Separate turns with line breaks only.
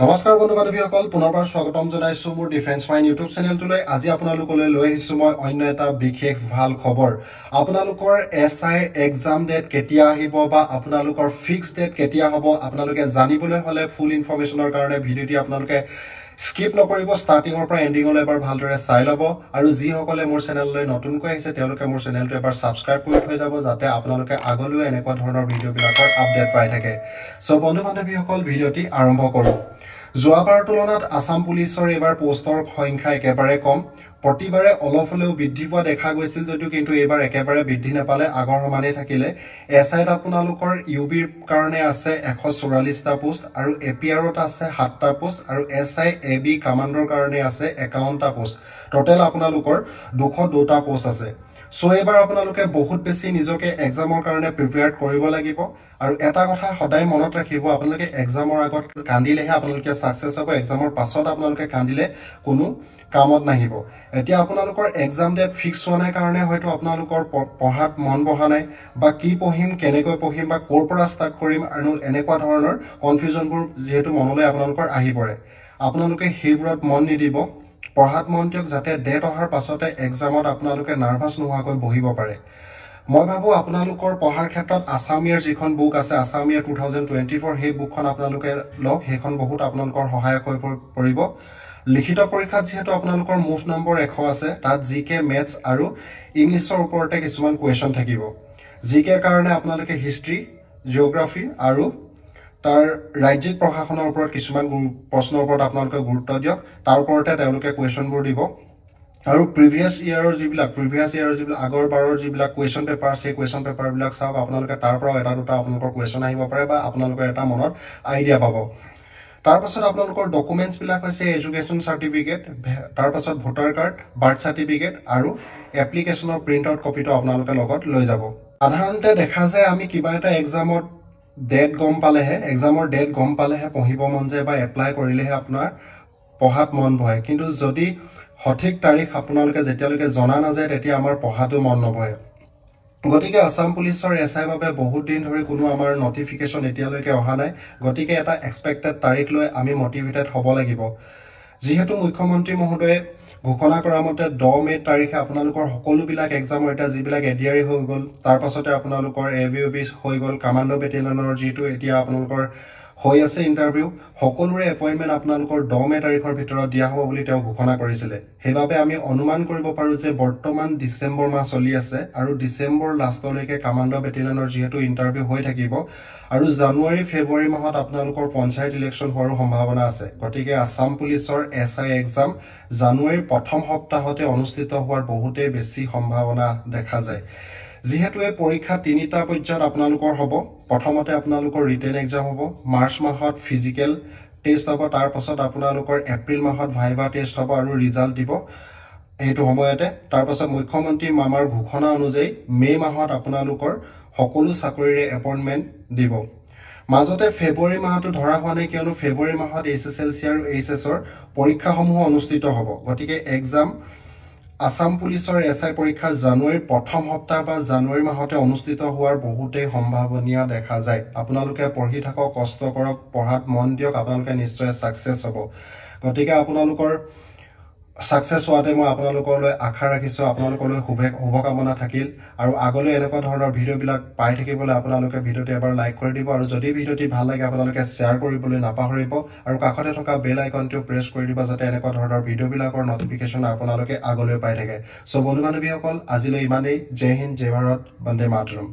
নমস্কাৰ বন্ধু বান্ধৱীসকল পুনৰবাৰ স্বাগতম জনাইছো মোৰ ডিফেন্স মাইন ইউটিউব চেনেলটোলৈ আজি আপোনালোকলৈ লৈ আহিছো মই অন্য এটা বিশেষ ভাল খবৰ আপোনালোকৰ এসআই এক্সাম ডেট কেতিয়া আহিব বা আপোনালোকৰ ফিক্স ডেট কেতিয়া হ'ব আপোনালোকে জানিবলৈ হলে ফুল ইনফৰমেশনৰ কাৰণে ভিডিওটি আপোনালোকে স্কিপ নকৰিব ষ্টাৰ্টিংৰ পৰা এন্ডিংলৈ এবাৰ ভালদৰে চাই লব আৰু যি সকলে মোৰ চেনেললৈ নতুনকৈ আহিছে তেওঁলোকে মোৰ চেনেলটো এবাৰ সাবস্ক্ৰাইব কৰি থৈ যাব যাতে আপোনালোকে আগলৈ এনেকুৱা ধৰণৰ ভিডিওবিলাকৰ আপডেট পাই থাকে সো বন্ধু বান্ধৱীসকল ভিডিওটি আৰম্ভ কৰো যোৱাবাৰ তুলনাত আসাম পুলিচৰ এবাৰ পোষ্টৰ সংখ্যা একেবাৰে কম প্ৰতিবাৰে অলপ হলেও বৃদ্ধি পোৱা দেখা গৈছিল যদিও কিন্তু এবাৰ একেবাৰে বৃদ্ধি নাপালে আগৰ সমানে থাকিলে এসআইত আপোনালোকৰ ইউবিৰ কাৰণে আছে 144টা পোষ্ট আৰু এপিআৰত আছে 7টা পোষ্ট আৰু এসআই এবি কমান্ডৰ কাৰণে আছে 51টা পোষ্ট টোটাল আপোনালোকৰ 202টা পোষ্ট আছে সো এবাৰ আপোনালোকে বহুত বেছি নিজকে এক্সামৰ কাৰণে প্ৰিপেয়াৰ কৰিব লাগিব আৰু এটা কথা সদায় মনত ৰাখিব আপোনালোকে এক্সামৰ আগত কান্দিলেহে আপোনালোকে সাকসেস হ'ব এক্সামৰ পাছত আপোনালোকে কান্দিলে কোনো কামত নাহিব এতিয়া আপোনালোকৰ এক্সাম ডেট ফিক্স হোৱা নাই কাৰণে হয়তো আপোনালোকৰ পঢ়াত মন বহা নাই বা কি পঢ়িম কেনেকৈ পঢ়িম বা কোৰ পৰা ষ্টাৰ্ট কৰিম আৰু এনেকুৱা ধৰণৰ কনফিউজনবোৰ যেহেতু মনলৈ আপোনালোকৰ আহি পৰে আপোনালোকে হেইবোৰত মন নিদিব পঢ়াত মন দিয়ক যাতে ডেট অহাৰ পাছতে এক্সামত আপোনালোকে নাৰ্ভাস নোহোৱাকৈ বহিব পাৰে মই ভাবো আপোনালোকৰ পঢ়াৰ ক্ষেত্ৰত আসামিয়াৰ যিখন বুক আছে আসামিয়া 2024 সেই বুকখন আপোনালোকে লওক সেইখন বহুত আপোনালোকৰ সহায়ক হৈ পৰিব লিখিত পৰীক্ষাত যেহেতু আপোনালোকৰ মুভ নম্বৰ 100 আছে তাত জিকে মেথছ আৰু ইংলিছৰ ওপৰতে কিছুমান কোৱেশ্চন থাকিব জিকে কাৰণে আপোনালোকে হিষ্ট্ৰী জিওগ্ৰাফি আৰু তাৰ ৰাজ্যিক প্ৰশাসনৰ ওপৰত কিছুমান প্ৰশ্নৰ ওপৰত আপোনালোকে গুৰুত্ব দিয়ক তাৰ ওপৰতে তেওঁলোকে কোৱেশ্চনবোৰ দিব আৰু প্ৰিভিয়াস ইয়াৰৰ যিবিলাক আগৰ বাৰৰ যিবিলাক কোৱেশ্চন পেপাৰ সেই কোৱেশ্চন পেপাৰবিলাক চাওক আপোনালোকে তাৰ পৰা এটা দুটা আপোনালোকৰ কোৱেশ্চন আহিব পাৰে বা আপোনালোকৰ এটা মনত আইডিয়া পাব তাৰ পাছত আপোনালোকৰ ডকুমেন্টছ বিলাক হৈছে এডুকেশন সাৰ্টিফিকেট তাৰ পাছত ভোটাৰ কাৰ্ড বাৰ্থ সাৰ্টিফিকেট আৰু এপ্লিকেশনৰ প্ৰিন্ট আউট কপিটো আপোনালোকে লগত লৈ যাব সাধাৰণতে দেখা যায় আমি কিবা এটা এক্সামত ডেট গম পালেহে পঢ়িব মন যায় বা এপ্লাই কৰিলেহে আপোনাৰ পঢ়াত মন বহে কিন্তু যদি সঠিক তাৰিখ আপোনালোকে যেতিয়ালৈকে জনা নাযায় তেতিয়া আমাৰ পঢ়াটো মন নবহে গতিকে আসাম পুলিচৰ এসআই বাবে বহুত দিন ধৰি কোনো আমাৰ নটিফিকেশন এতিয়ালৈকে অহা নাই গতিকে এটা এক্সপেক্টেড তাৰিখ লৈ আমি মোটিভেটেড হ'ব লাগিব যেহেতু মুখ্যমন্ত্ৰী মহোদয়ে ঘোষণা কৰা মতে 10 মে তাৰিখে আপোনালোকৰ সকলোবিলাক এক্সামৰ এটা যিবিলাক এডিআৰই হৈ গল তাৰ পাছতে আপোনালোকৰ এবিওবি হৈ গল কমান্ডো বেটেলিয়নৰ যেটো এতিয়া আপোনালোকৰ হৈ আছে ইন্টাৰভিউ সকলোৰে এপইন্টমেন্ট আপোনালোকৰ 10 মে তাৰিখৰ ভিতৰত দিয়া হ'ব বুলি তেওঁ ঘোষণা কৰিছিল হেবাবে আমি অনুমান কৰিব পাৰো যে বৰ্তমান ডিসেম্বৰ মাহ চলি আছে আৰু ডিসেম্বৰ লাষ্টলৈকে কমান্ডো বেটেলিয়নৰ যেটো ইন্টাৰভিউ হৈ থাকিব আৰু জানুৱাৰী ফেব্ৰুৱাৰী মাহত আপোনালোকৰ পঞ্চায়ত ইলেকশন হোৱাৰ সম্ভাৱনা আছে গতিকে আসাম পুলিচৰ এসআই এক্সাম জানুৱাৰীৰ প্ৰথম সপ্তাহতে অনুষ্ঠিত হোৱাৰ বহুতে বেছি সম্ভাৱনা দেখা যায় যেহেতু এই পৰীক্ষা তিনিটা পৰ্যায়ত আপোনালোকৰ হ'ব প্ৰথমতে আপোনালোকৰ ৰিটেন এক্সাম হ'ব মাৰ্চ মাহত ফিজিক্যাল টেষ্ট হ'ব তাৰ পাছত আপোনালোকৰ এপ্ৰিল মাহত ভাইভা টেষ্ট হ'ব আৰু ৰিজাল্ট দিব এইটো সময়তে তাৰ পাছত মুখ্যমন্ত্ৰী মামাৰ ঘোষণা অনুযায়ী মে মাহত আপোনালোকৰ সকলো চাকৰিৰে এপইন্টমেন্ট দিব মাজতে ফেব্ৰুৱাৰী মাহটো ধৰা হোৱা নাই কিয়নো ফেব্ৰুৱাৰী মাহত এছএছএলসি আৰু এইচএছৰ পৰীক্ষাসমূহ অনুষ্ঠিত হ'ব গতিকে এক্সাম আসাম পুলিচৰ এসআই পৰীক্ষা জানুৱাৰীৰ প্ৰথম সপ্তাহ বা জানুৱাৰী মাহতে অনুষ্ঠিত হোৱাৰ বহুতে সম্ভাৱনীয় দেখা যায় আপোনালোকে পঢ়ি থাকক কষ্ট কৰক পঢ়াত মন দিয়ক আপোনালোকে নিশ্চয় সাকসেস হ'ব গতিকে আপোনালোকৰ সাকসেস হোৱাতে মই আপোনালোকলৈ আশা ৰাখিছো আপোনালোকলৈ শুভকামনা থাকিল আৰু আগলৈ এনেকুৱা ধৰণৰ ভিডিওবিলাক পাই থাকিবলৈ আপোনালোকে ভিডিওটো এবাৰ লাইক কৰি দিব আৰু যদি ভিডিওটি ভাল লাগে আপোনালোকে শেয়াৰ কৰিবলৈ নাপাহৰিব আৰু কাষতে থকা বেল আইকনটো প্ৰেছ কৰি দিব যাতে এনেকুৱা ধৰণৰ ভিডিওবিলাকৰ নটিফিকেশন আপোনালোকে আগলৈ পাই থাকে সো বন্ধু বান্ধৱীসকল আজিলৈ ইমানেই জয় হিন্দ জয় ভাৰত বন্দে মাতৰম